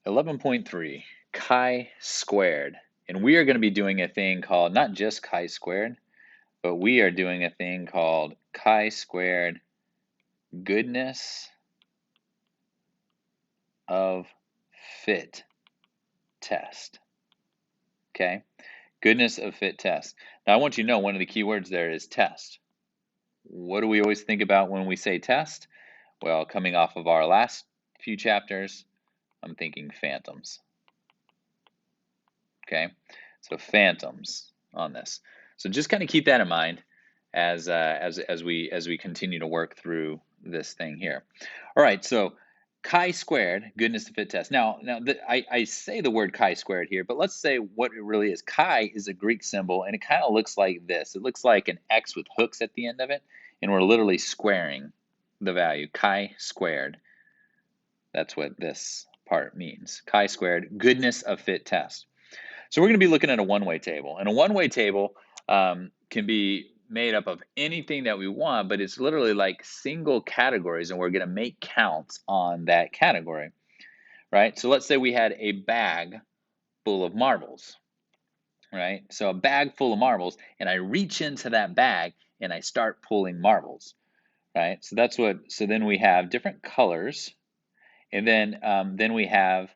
11.3, chi-squared. And we are going to be doing a thing called not just chi-squared, but we are doing a thing called chi-squared goodness of fit test. Okay? Goodness of fit test. Now I want you to know one of the key words there is test. What do we always think about when we say test? Well, coming off of our last few chapters, I'm thinking phantoms. Okay, so phantoms on this. So just kind of keep that in mind as we continue to work through this thing here. All right, so chi-squared, goodness to fit test. Now I say the word chi-squared here, but let's say what it really is. Chi is a Greek symbol, and it kind of looks like this. It looks like an X with hooks at the end of it, and we're literally squaring the value, chi-squared. That's what this part means. Chi-squared, goodness of fit test. So we're going to be looking at a one-way table. And a one-way table can be made up of anything that we want, but it's literally like single categories, and we're going to make counts on that category, right? So let's say we had a bag full of marbles, right? So a bag full of marbles, and I reach into that bag and I start pulling marbles, right? So that's what. So then we have different colors, and then we have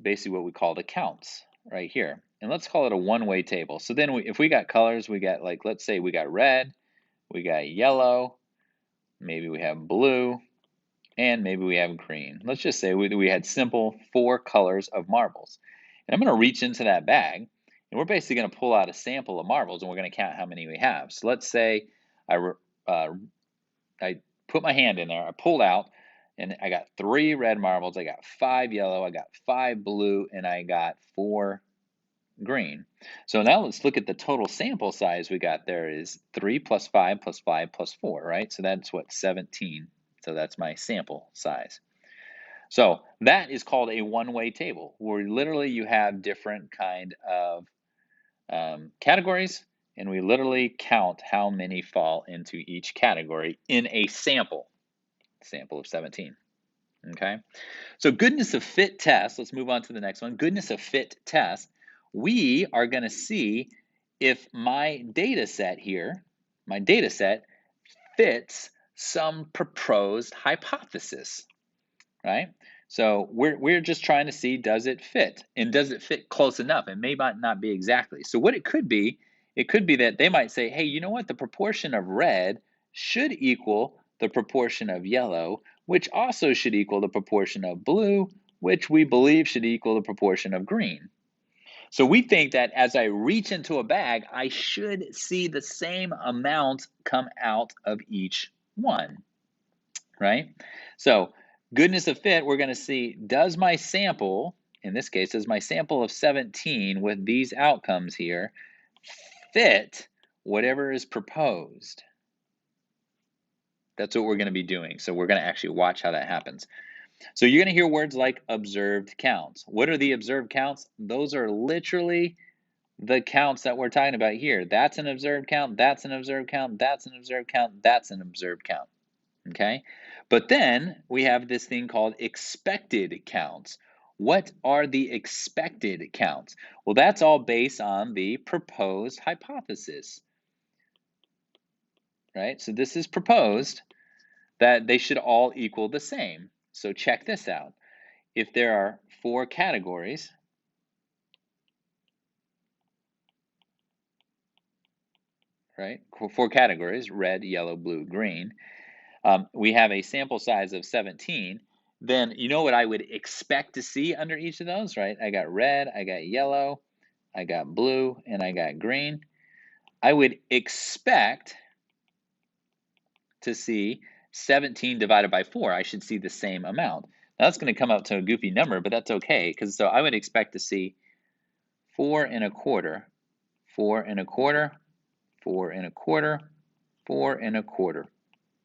basically what we call the counts right here. And let's call it a one-way table. So then if we got colors, we got, like, let's say we got red, we got yellow, maybe we have blue, and maybe we have green. Let's just say we had simple 4 colors of marbles. And I'm going to reach into that bag, and we're basically going to pull out a sample of marbles, and we're going to count how many we have. So let's say I put my hand in there, I pulled out, and I got 3 red marbles, I got 5 yellow, I got 5 blue, and I got 4 green. So now let's look at the total sample size we got there is 3 plus 5 plus 5 plus 4, right? So that's what, 17. So that's my sample size. So that is called a one-way table, where literally you have different kind of categories, and we literally count how many fall into each category in a sample of 17. Okay, so goodness of fit test, let's move on to the next one. Goodness of fit test, we are going to see if my data set here, my data set fits some proposed hypothesis, right? So we're just trying to see, does it fit? And does it fit close enough? It may not be exactly. So what it could be that they might say, hey, you know what? The proportion of red should equal the proportion of yellow, which also should equal the proportion of blue, which we believe should equal the proportion of green. So we think that as I reach into a bag, I should see the same amount come out of each one, right? So goodness of fit, we're going to see, does my sample, in this case, does my sample of 17 with these outcomes here fit whatever is proposed? That's what we're going to be doing. So we're going to actually watch how that happens. So you're going to hear words like observed counts. What are the observed counts? Those are literally the counts that we're talking about here. That's an observed count, that's an observed count, that's an observed count, that's an observed count. Okay? But then we have this thing called expected counts. What are the expected counts? Well, that's all based on the proposed hypothesis, right? So this is proposed that they should all equal the same. So check this out. If there are 4 categories, right? 4 categories, red, yellow, blue, green. We have a sample size of 17. Then you know what I would expect to see under each of those, right? I got red, I got yellow, I got blue, and I got green. I would expect to see 17 divided by 4. I should see the same amount. Now that's going to come out to a goofy number, but that's okay, because so I would expect to see 4 1/4, 4 1/4, 4 1/4, 4 1/4.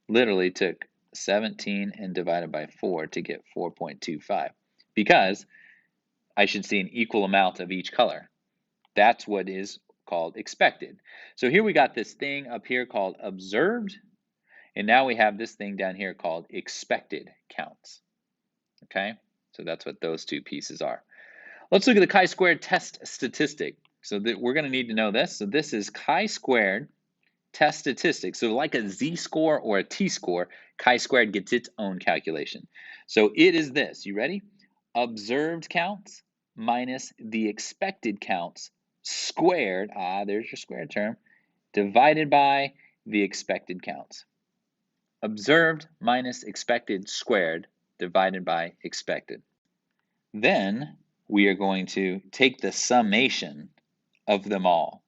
Literally took 17 and divided by 4 to get 4.25, because I should see an equal amount of each color. That's what is called expected. So here we got this thing up here called observed, and now we have this thing down here called expected counts. Okay, So that's what those two pieces are. Let's look at the chi-squared test statistic. So we're going to need to know this. So this is chi-squared test statistic. So like a z-score or a t-score, chi-squared gets its own calculation. So it is this. You ready? Observed counts minus the expected counts squared, there's your squared term, divided by the expected counts. Observed minus expected squared divided by expected. Then we are going to take the summation of them all.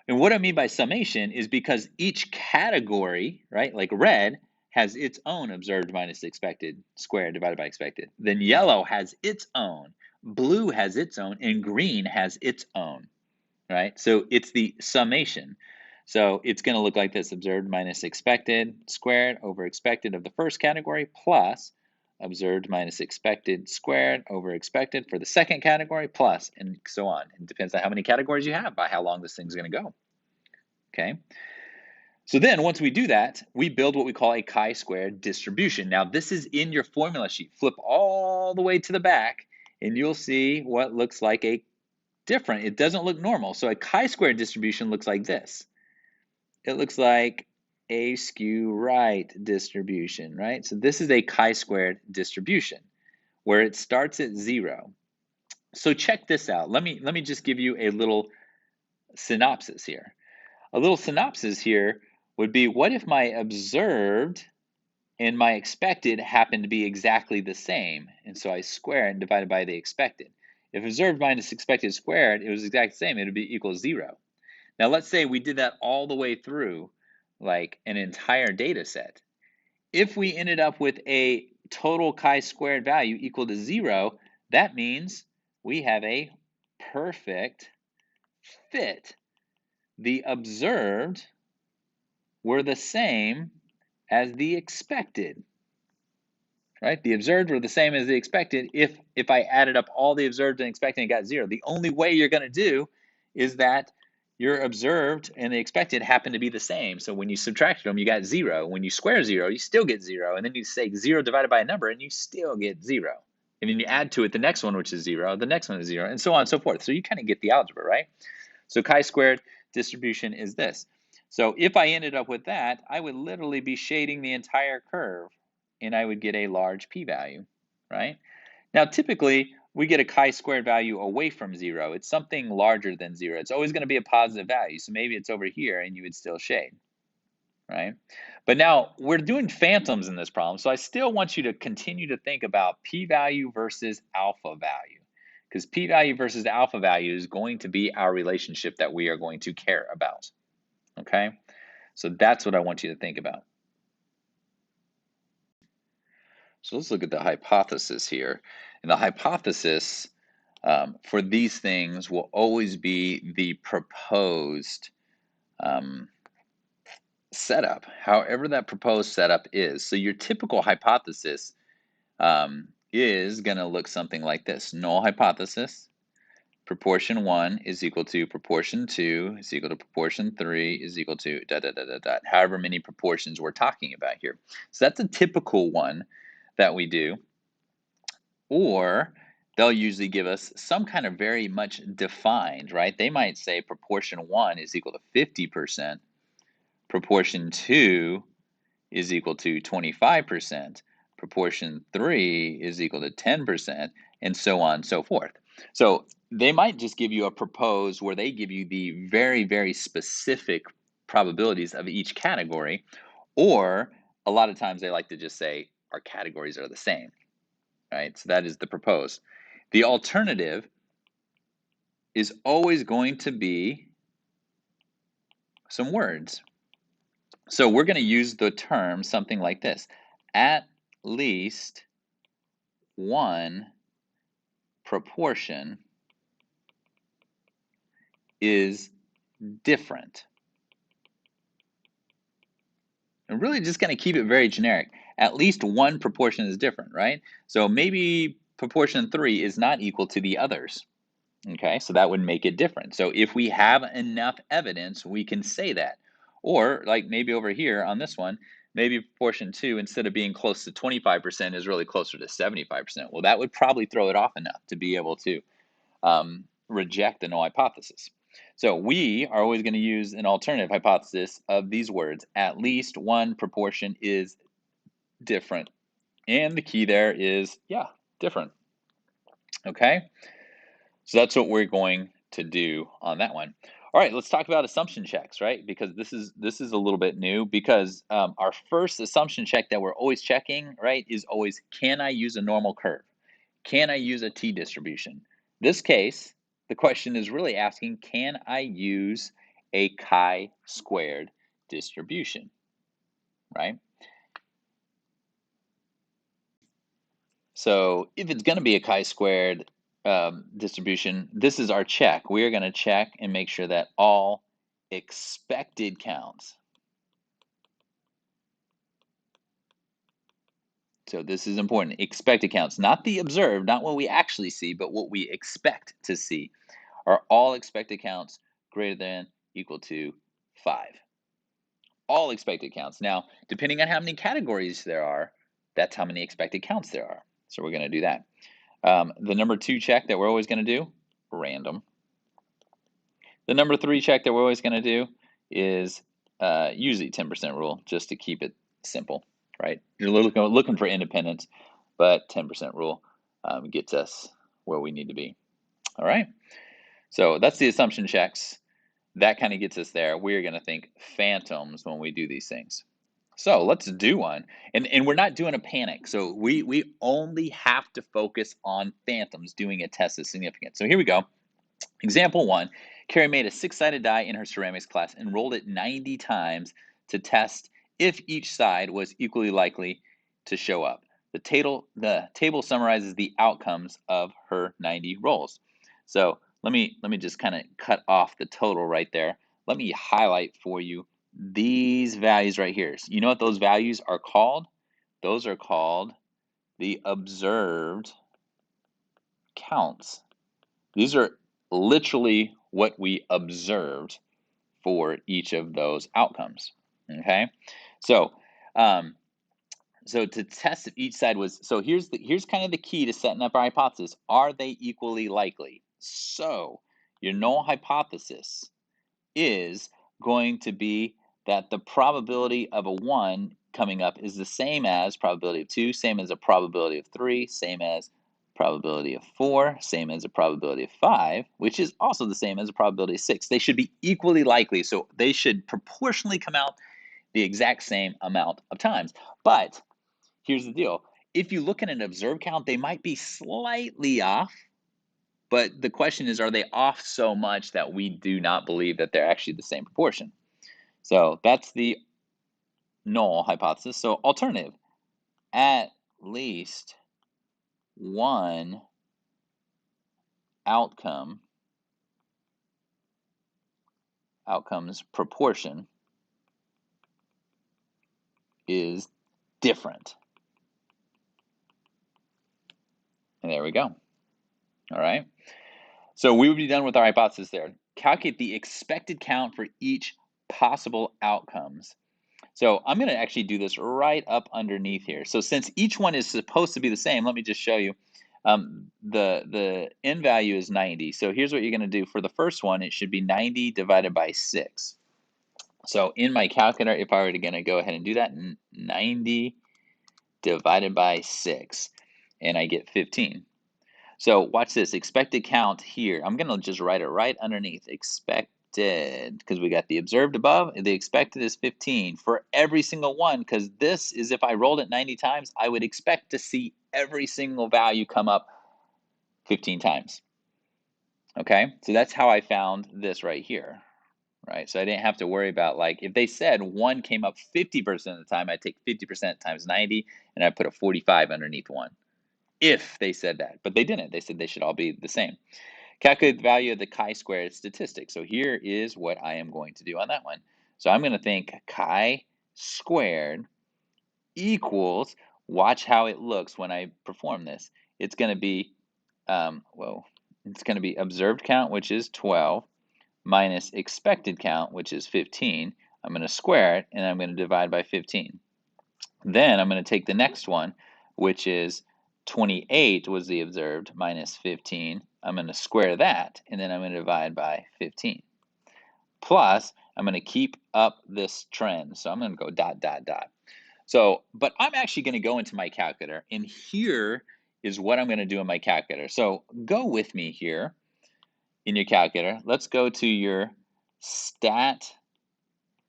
And what I mean by summation is because each category, right, like red, has its own observed minus expected squared divided by expected. Then yellow has its own, blue has its own, and green has its own, right? So it's the summation. So it's going to look like this: observed minus expected squared over expected of the first category plus observed minus expected squared over expected for the second category plus, and so on. It depends on how many categories you have by how long this thing's going to go. Okay. So then once we do that, we build what we call a chi-squared distribution. Now this is in your formula sheet. Flip all the way to the back and you'll see what looks like a different. It doesn't look normal. So a chi-squared distribution looks like this. It looks like a skew right distribution, right? So this is a chi-squared distribution where it starts at 0. So check this out. Let me just give you a little synopsis here. A little synopsis here would be, what if my observed and my expected happen to be exactly the same? And so I square it and divide it by the expected. If observed minus expected squared, it was exactly the same, it would be equal to 0. Now let's say we did that all the way through, like an entire data set. If we ended up with a total chi-squared value equal to 0, that means we have a perfect fit. The observed were the same as the expected, right? The observed were the same as the expected if I added up all the observed and expected and got 0. The only way you're going to do is that your observed and the expected happen to be the same. So when you subtracted them, you got 0. When you square 0, you still get 0. And then you say 0 divided by a number, and you still get 0. And then you add to it the next one, which is 0, the next one is 0, and so on and so forth. So you kind of get the algebra, right? So chi-squared distribution is this. So if I ended up with that, I would literally be shading the entire curve, and I would get a large p-value, right? Now, typically, we get a chi-squared value away from 0. It's something larger than 0. It's always going to be a positive value. So maybe it's over here, and you would still shade, right? But now, we're doing phantoms in this problem, so I still want you to continue to think about p-value versus alpha value, because p-value versus alpha value is going to be our relationship that we are going to care about, okay? So that's what I want you to think about. So let's look at the hypothesis here. And the hypothesis for these things will always be the proposed setup, however that proposed setup is. So your typical hypothesis is going to look something like this. Null hypothesis, proportion 1 is equal to proportion 2 is equal to proportion 3 is equal to however many proportions we're talking about here. So that's a typical one that we do. Or they'll usually give us some kind of very much defined, right? They might say proportion 1 is equal to 50%, proportion 2 is equal to 25%, proportion 3 is equal to 10%, and so on and so forth. So they might just give you a proposed where they give you the very, very specific probabilities of each category, or a lot of times they like to just say our categories are the same, right? So that is the proposed. The alternative is always going to be some words. So we're going to use the term something like this: at least one proportion is different. And really just going to keep it very generic. At least one proportion is different, right? So maybe proportion 3 is not equal to the others. Okay, so that would make it different. So if we have enough evidence, we can say that. Or like maybe over here on this one, maybe proportion 2, instead of being close to 25%, is really closer to 75%. Well, that would probably throw it off enough to be able to reject the null hypothesis. So we are always going to use an alternative hypothesis of these words. At least one proportion is different. And the key there is, yeah, different. Okay? So that's what we're going to do on that one. All right, let's talk about assumption checks, right? Because this is a little bit new, because our first assumption check that we're always checking, right, is always, can I use a normal curve? Can I use a t-distribution? This case, the question is really asking, can I use a chi-squared distribution, right? So if it's going to be a chi-squared distribution, this is our check. We are going to check and make sure that all expected counts. So this is important. Expected counts, not the observed, not what we actually see, but what we expect to see, are all expected counts greater than equal to 5. All expected counts. Now, depending on how many categories there are, that's how many expected counts there are. So we're going to do that. The number 2 check that we're always going to do, random. The number 3 check that we're always going to do is usually 10% rule, just to keep it simple, right? You're looking for independence, but 10% rule gets us where we need to be. All right. So that's the assumption checks. That kind of gets us there. We're going to think phantoms when we do these things. So let's do one. And we're not doing a panic. So we only have to focus on phantoms doing a test of significance. So here we go. Example 1, Carrie made a 6-sided die in her ceramics class and rolled it 90 times to test if each side was equally likely to show up. The table summarizes the outcomes of her 90 rolls. So let me just kind of cut off the total right there. Let me highlight for you these values right here. So you know what those values are called? Those are called the observed counts. These are literally what we observed for each of those outcomes. Okay, so so to test if each side was, so here's kind of the key to setting up our hypothesis. Are they equally likely? So your null hypothesis is going to be that the probability of a 1 coming up is the same as probability of 2, same as a probability of 3, same as probability of 4, same as a probability of 5, which is also the same as a probability of 6. They should be equally likely, so they should proportionally come out the exact same amount of times. But here's the deal. If you look at an observed count, they might be slightly off, but the question is, are they off so much that we do not believe that they're actually the same proportion? So that's the null hypothesis. So alternative, at least one outcomes proportion is different. And there we go. All right. So we would be done with our hypothesis there. Calculate the expected count for each possible outcomes. So I'm going to actually do this right up underneath here. So since each one is supposed to be the same, let me just show you. The n value is 90. So here's what you're going to do. For the first one, it should be 90 divided by 6. So in my calculator, if I were to go ahead and do that, 90 divided by 6, and I get 15. So watch this, expected count here. I'm going to just write it right underneath, expected, because we got the observed above. The expected is 15 for every single one, because this is, if I rolled it 90 times, I would expect to see every single value come up 15 times. Okay, so that's how I found this right here, right? So I didn't have to worry about, like, if they said 1 came up 50% of the time, I'd take 50% times 90, and I'd put a 45 underneath 1. If they said that, but they didn't. They said they should all be the same. Calculate the value of the chi-squared statistic. So here is what I am going to do on that one. So I'm going to think chi-squared equals, watch how it looks when I perform this. It's going to be, it's going to be observed count, which is 12, minus expected count, which is 15. I'm going to square it, and I'm going to divide by 15. Then I'm going to take the next one, which is 28 was the observed minus 15. I'm going to square that, and then I'm going to divide by 15. Plus, I'm going to keep up this trend. So I'm going to go dot, dot, dot. So, but I'm actually going to go into my calculator, and here is what I'm going to do in my calculator. So go with me here in your calculator. Let's go to your Stat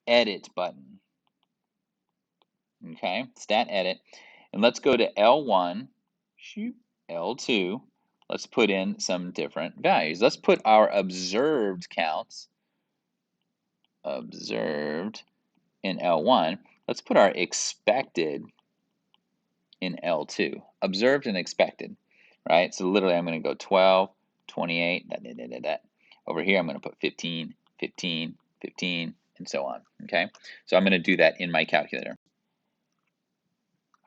Edit button. Okay, Stat Edit. And let's go to L1, shoot, L2. Let's put in some different values. Let's put our observed counts, observed in L1. Let's put our expected in L2, observed and expected, right? So literally I'm going to go 12, 28, that. Over here I'm going to put 15, 15, 15, and so on, okay? So I'm going to do that in my calculator.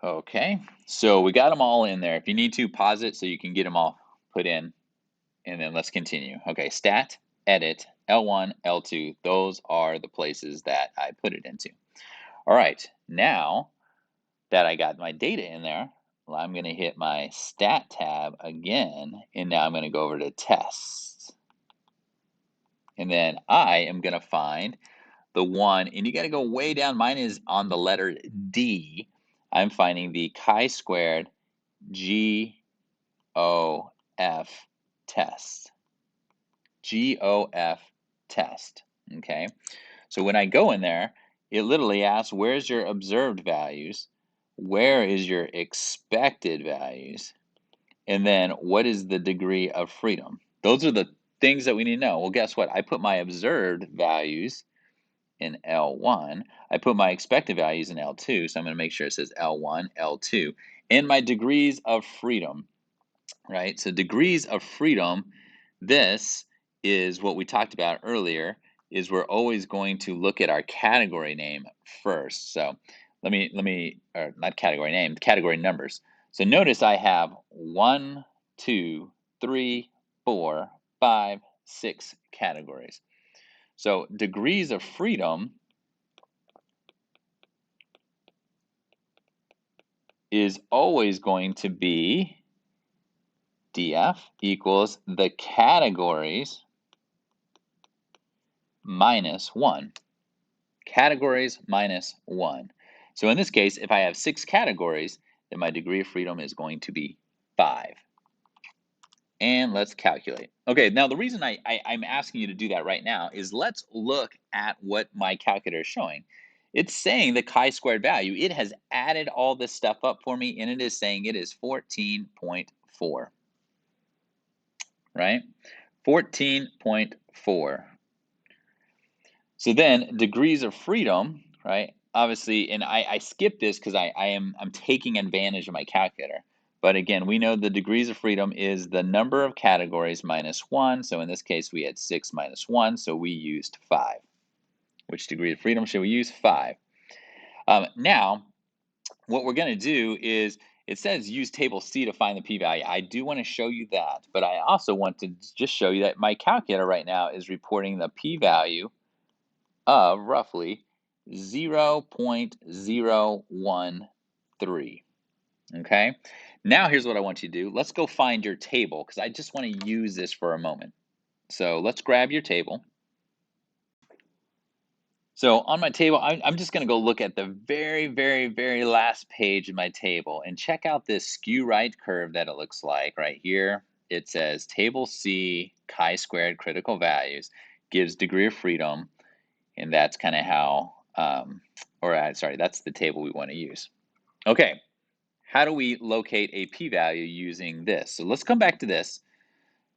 Okay, so we got them all in there. If you need to, pause it so you can get them all put in, and then let's continue. Okay, Stat, Edit, L1, L2, those are the places that I put it into. All right, now that I got my data in there, well, I'm going to hit my Stat tab again, and now I'm going to go over to Tests. And then I am going to find the one, and you got to go way down. Mine is on the letter D. I'm finding the chi-squared GOF test. GOF test, okay? So when I go in there, it literally asks, where's your observed values? Where is your expected values? And then what is the degree of freedom? Those are the things that we need to know. Well, guess what? I put my observed values in L1. I put my expected values in L2, so I'm going to make sure it says L1, L2. And my degrees of freedom, right? So degrees of freedom, this is what we talked about earlier, is we're always going to look at our category name first. So or not category name, category numbers. So notice I have 1, 2, 3, 4, 5, 6 categories. So degrees of freedom is always going to be DF equals the categories minus 1. Categories minus 1. So in this case, if I have 6 categories, then my degree of freedom is going to be 5. And let's calculate. Okay, now the reason I'm asking you to do that right now is let's look at what my calculator is showing. It's saying the chi-squared value. It has added all this stuff up for me, and it is saying it is 14.4, right? 14.4. So then degrees of freedom, right? Obviously, and I skip this because I'm taking advantage of my calculator. But again, we know the degrees of freedom is the number of categories minus 1. So in this case, we had 6 minus 1, so we used 5. Which degree of freedom should we use? 5. Now, what we're going to do is, it says use table C to find the p-value. I do want to show you that, but I also want to just show you that my calculator right now is reporting the p-value of roughly 0.013. Okay, now here's what I want you to do. Let's go find your table because I just want to use this for a moment. So let's grab your table. So on my table, I'm just going to go look at the very last page of my table and check out this skew right curve that it looks like right here. It says table C chi-squared critical values gives degree of freedom. And that's kind of how, sorry, that's the table we want to use. Okay, how do we locate a p-value using this? So let's come back to this.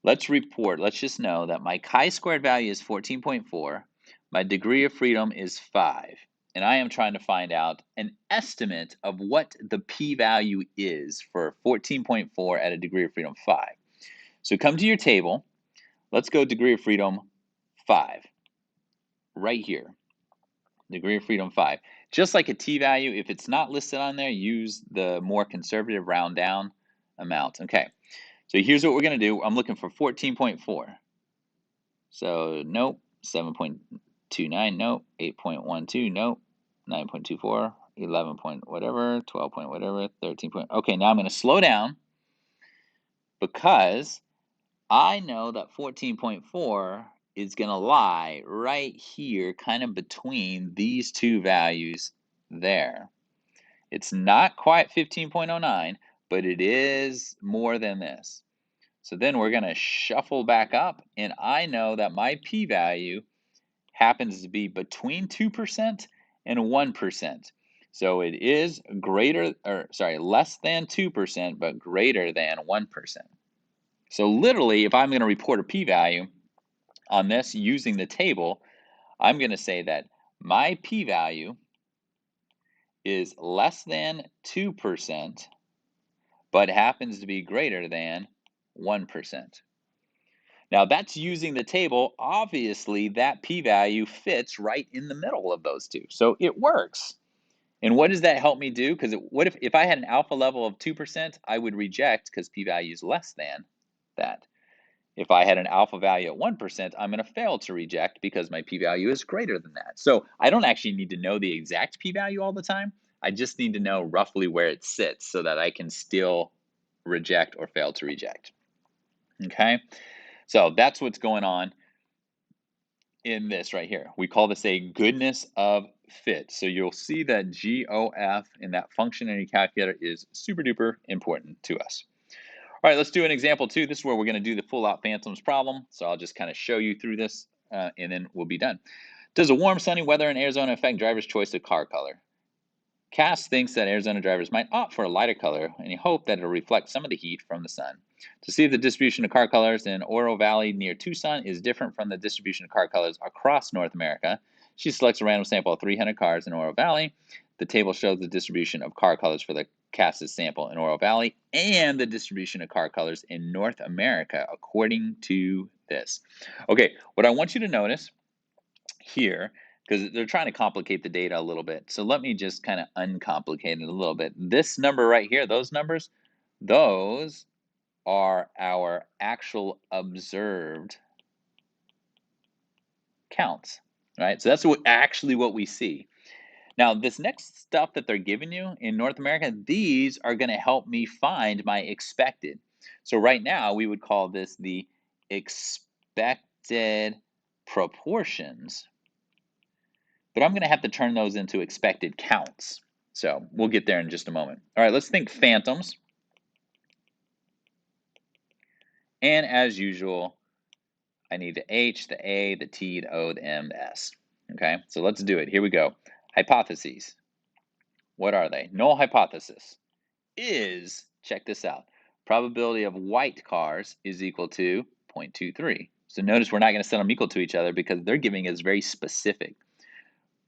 Let's just know that my chi-squared value is 14.4. My degree of freedom is 5. And I am trying to find out an estimate of what the p-value is for 14.4 at a degree of freedom 5. So come to your table. Let's go degree of freedom 5. Right here. Degree of freedom 5. Just like a t-value, if it's not listed on there, use the more conservative round down amount. Okay, so here's what we're going to do. I'm looking for 14.4. So nope. 7.29, nope. 8.12, nope. 9.24, 11 point whatever, 12 point whatever, 13 point. Okay, now I'm going to slow down because I know that 14.4 is going to lie right here, kind of between these two values there. It's not quite 15.09, but it is more than this. So then we're going to shuffle back up, and I know that my p-value happens to be between 2% and 1%. So it is less than 2%, but greater than 1%. So literally, if I'm going to report a p-value on this using the table, I'm going to say that my p-value is less than 2%, but happens to be greater than 1%. Now that's using the table. Obviously, that p-value fits right in the middle of those two. So it works. And what does that help me do? Because what if I had an alpha level of 2%, I would reject because p-value is less than that. If I had an alpha value at 1%, I'm going to fail to reject because my p-value is greater than that. So I don't actually need to know the exact p-value all the time. I just need to know roughly where it sits so that I can still reject or fail to reject. Okay, so that's what's going on in this right here. We call this a goodness of fit. So you'll see that GOF in that function in your calculator is super duper important to us. All right, let's do an example 2. This is where we're going to do the full out phantoms problem. So I'll just kind of show you through this and then we'll be done. Does a warm, sunny weather in Arizona affect driver's choice of car color? Cass thinks that Arizona drivers might opt for a lighter color and he hoped that it'll reflect some of the heat from the sun. To see if the distribution of car colors in Oro Valley near Tucson is different from the distribution of car colors across North America, she selects a random sample of 300 cars in Oro Valley. The table shows the distribution of car colors for the Cass's sample in Oro Valley and the distribution of car colors in North America according to this. Okay, what I want you to notice here, because they're trying to complicate the data a little bit. So let me just kind of uncomplicate it a little bit. This number right here, those numbers, those are our actual observed counts, right? So that's what we see. Now, this next stuff that they're giving you in North America, these are going to help me find my expected. So right now, we would call this the expected proportions, but I'm going to have to turn those into expected counts. So we'll get there in just a moment. All right, let's think phantoms. And as usual, I need the H, the A, the T, the O, the M, the S. Okay, so let's do it. Here we go. Hypotheses. What are they? Null hypothesis is, check this out, probability of white cars is equal to 0.23. So notice we're not going to set them equal to each other because they're giving us very specific.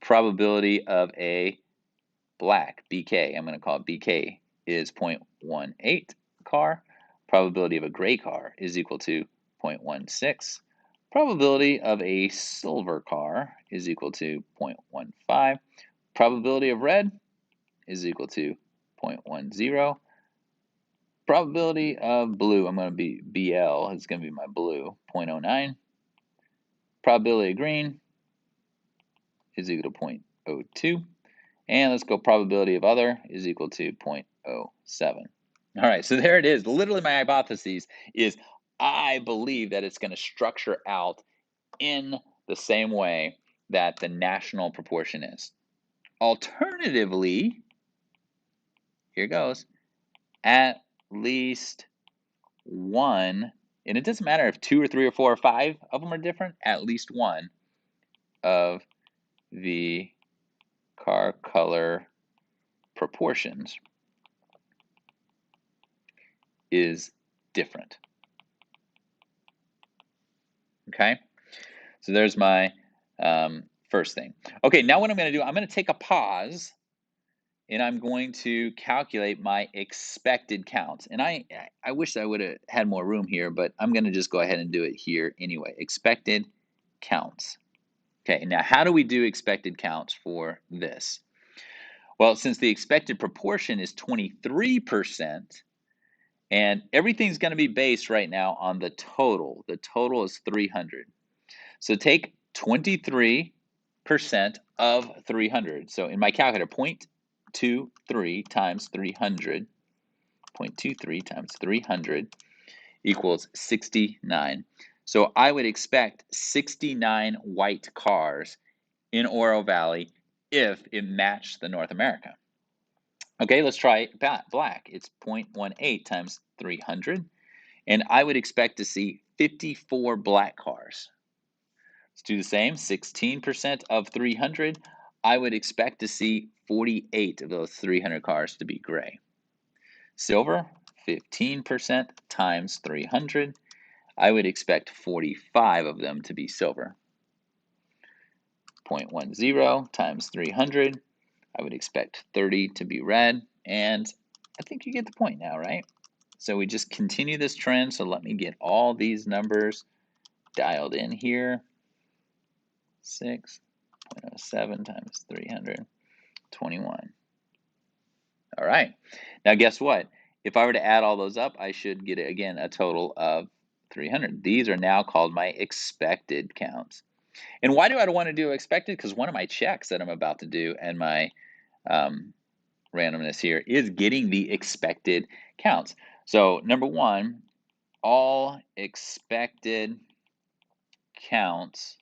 Probability of a black, BK, I'm going to call it BK, is 0.18 car. Probability of a gray car is equal to 0.16. Probability of a silver car is equal to 0.15. Probability of red is equal to 0.10. Probability of blue, I'm going to be BL, it's going to be my blue, 0.09. Probability of green is equal to 0.02. And let's go probability of other is equal to 0.07. All right, so there it is. Literally my hypothesis is I believe that it's going to structure out in the same way that the national proportion is. Alternatively, here goes, at least one, and it doesn't matter if 2 or 3 or 4 or 5 of them are different, at least one of the car color proportions is different. Okay, so there's my first thing. Okay, now what I'm going to do, I'm going to take a pause and I'm going to calculate my expected counts. And I wish I would have had more room here, but I'm going to just go ahead and do it here anyway. Expected counts. Okay, now how do we do expected counts for this? Well, since the expected proportion is 23%, and everything's going to be based right now on the total. The total is 300. So take 23% of 300. So in my calculator, 0.23 0.23 times 300, 0.23 times 300 equals 69. So I would expect 69 white cars in Oro Valley if it matched the North America. Okay, let's try black. It's 0.18 times 300, and I would expect to see 54 black cars. Let's do the same, 16% of 300. I would expect to see 48 of those 300 cars to be gray. Silver, 15% times 300. I would expect 45 of them to be silver. 0.10 times 300. I would expect 30 to be red, and I think you get the point now, right? So we just continue this trend, so let me get all these numbers dialed in here. 6.07 times 300, 21. All right, now guess what? If I were to add all those up, I should get, again, a total of 300. These are now called my expected counts. And why do I want to do expected? Because one of my checks that I'm about to do and my randomness here is getting the expected counts. So number one, all expected counts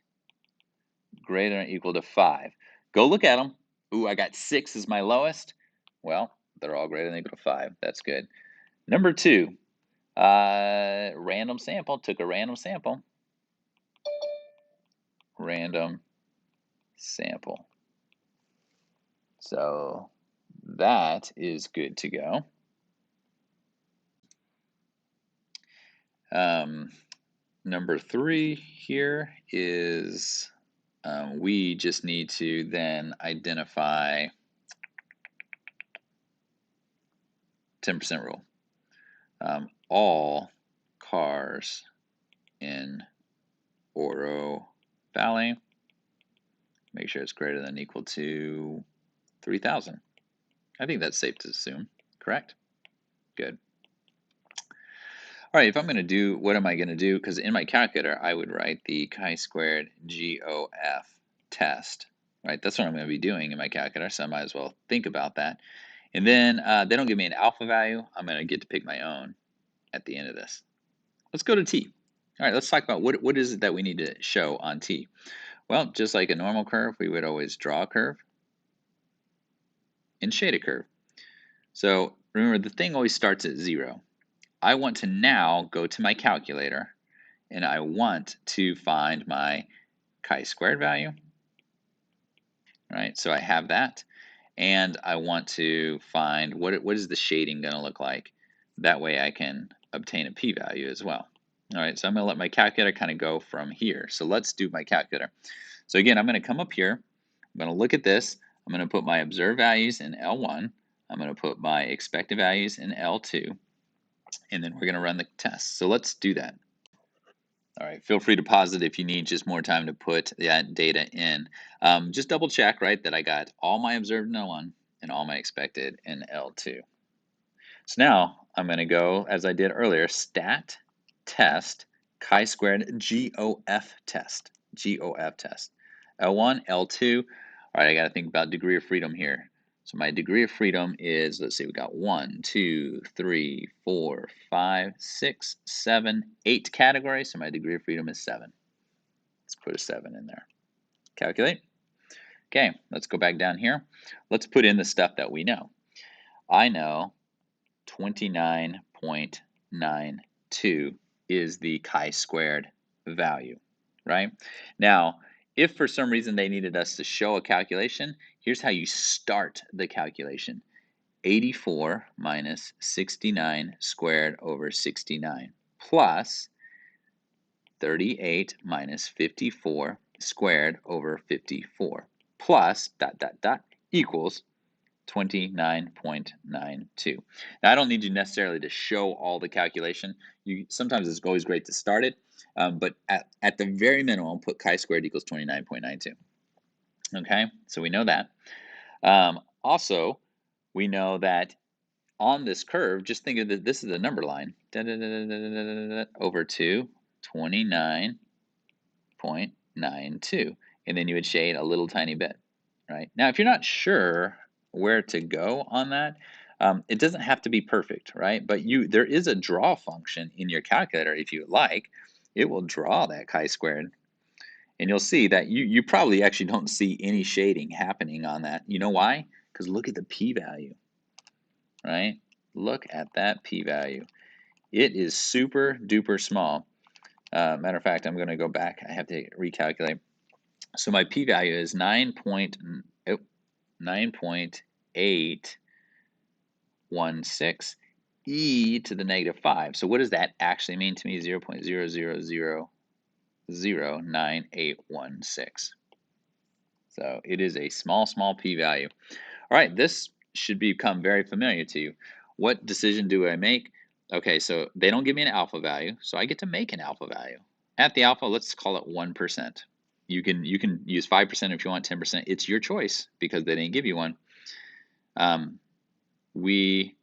greater than or equal to 5. Go look at them. Ooh, I got 6 as my lowest. Well, they're all greater than or equal to 5. That's good. Number two, random sample. Took a random sample. Random sample. So that is good to go. Number 3 here is we just need to then identify 10% rule. All cars in Oro Valley, make sure it's greater than or equal to 3,000. I think that's safe to assume, correct? Good. All right, if I'm going to do, what am I going to do? Because in my calculator, I would write the chi-squared GOF test, right? That's what I'm going to be doing in my calculator, so I might as well think about that. And then they don't give me an alpha value. I'm going to get to pick my own at the end of this. Let's go to T. All right, let's talk about what is it that we need to show on T. Well, just like a normal curve, we would always draw a curve and shade a curve. So remember, the thing always starts at 0. I want to now go to my calculator, and I want to find my chi-squared value. All right, so I have that, and I want to find what is the shading going to look like. That way I can obtain a p-value as well. All right, so I'm going to let my calculator kind of go from here. So let's do my calculator. So again, I'm going to come up here. I'm going to look at this. I'm going to put my observed values in L1. I'm going to put my expected values in L2. And then we're going to run the test. So let's do that. All right, feel free to pause it if you need just more time to put that data in. Just double check, right, that I got all my observed in L1 and all my expected in L2. So now I'm going to go, as I did earlier, stat test chi-squared GOF test. GOF test. L1, L2. All right, I got to think about degree of freedom here. So my degree of freedom is, let's see, we got 1, 2, 3, 4, 5, 6, 7, 8 categories. So my degree of freedom is 7. Let's put a 7 in there. Calculate. Okay, let's go back down here. Let's put in the stuff that we know. I know 29.92 is the chi-squared value, right? Now, if for some reason they needed us to show a calculation, here's how you start the calculation. 84 minus 69 squared over 69 plus 38 minus 54 squared over 54 plus ... equals 29.92. Now, I don't need you necessarily to show all the calculation. Sometimes it's always great to start it, but at the very minimum, put chi-squared equals 29.92. Okay, so we know that. Also, we know that on this curve, just think of this is a number line, over to 29.92, and then you would shade a little tiny bit, right? Now, if you're not sure where to go on that. It doesn't have to be perfect, right? But there is a draw function in your calculator if you like. It will draw that chi-squared, and you'll see that you probably actually don't see any shading happening on that. You know why? Because look at the p-value, right? Look at that p-value. It is super duper small. Matter of fact, I'm going to go back. I have to recalculate. So my p-value is 9.816 e to the negative 5. So what does that actually mean to me? 0.000098116. So it is a small p-value. All right, this should become very familiar to you. What decision do I make? Okay, so they don't give me an alpha value, so I get to make an alpha value. At the alpha, let's call it 1%. You can use 5% if you want, 10%. It's your choice because they didn't give you one. We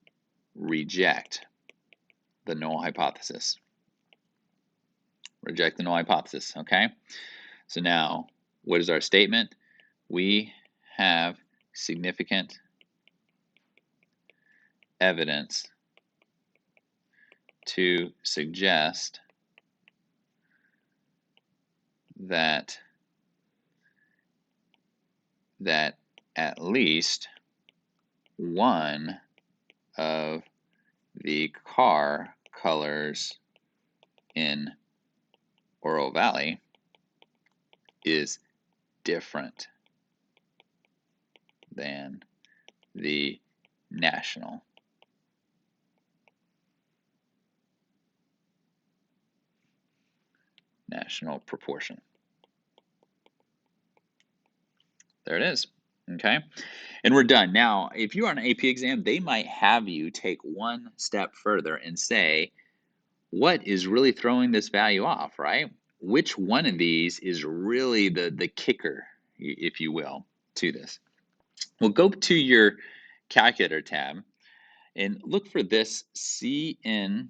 reject the null hypothesis. Reject the null hypothesis, okay? So now, what is our statement? We have significant evidence to suggest that at least one of the car colors in Oro Valley is different than the national proportion. There it is. Okay, and we're done. Now, if you are on an AP exam, they might have you take one step further and say, what is really throwing this value off, right? Which one of these is really the kicker, if you will, to this? Well, go to your calculator tab and look for this CNTRB.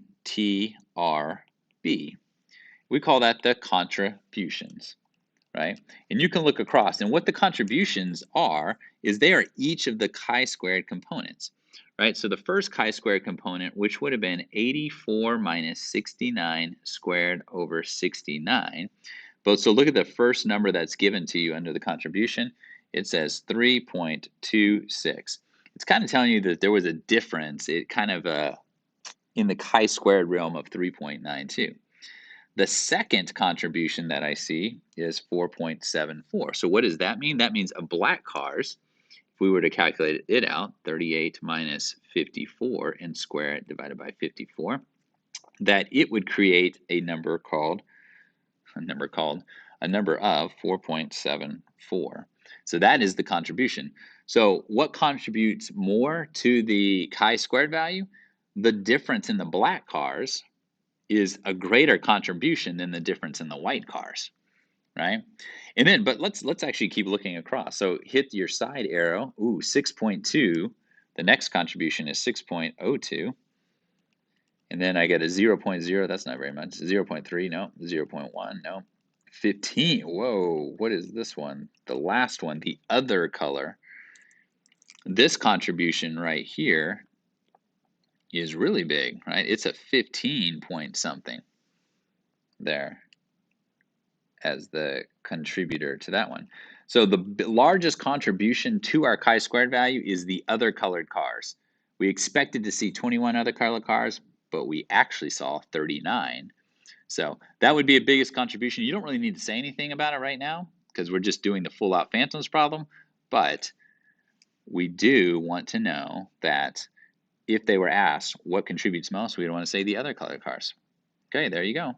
We call that the contributions, right? And you can look across, and what the contributions are is they are each of the chi-squared components, right? So the first chi-squared component, which would have been 84 minus 69 squared over 69. But so look at the first number that's given to you under the contribution. It says 3.26. It's kind of telling you that there was a difference. It kind of in the chi-squared realm of 3.92. The second contribution that I see is 4.74. So what does that mean? That means a black cars, if we were to calculate it out, 38 minus 54 and square it divided by 54, that it would create a number of 4.74. So that is the contribution. So what contributes more to the chi-squared value? The difference in the black cars is a greater contribution than the difference in the white cars, right? And then, but let's actually keep looking across. So hit your side arrow. Ooh, 6.2. The next contribution is 6.02. And then I get a 0.0. That's not very much. 0.3, no. 0.1, no. 15. Whoa, what is this one? The last one, the other color. This contribution right here is really big, right? It's a 15 point something there as the contributor to that one. So the largest contribution to our chi-squared value is the other colored cars. We expected to see 21 other colored cars, but we actually saw 39. So that would be a biggest contribution. You don't really need to say anything about it right now because we're just doing the full out phantoms problem, but we do want to know that if they were asked what contributes most, we'd want to say the other colored cars. Okay, there you go.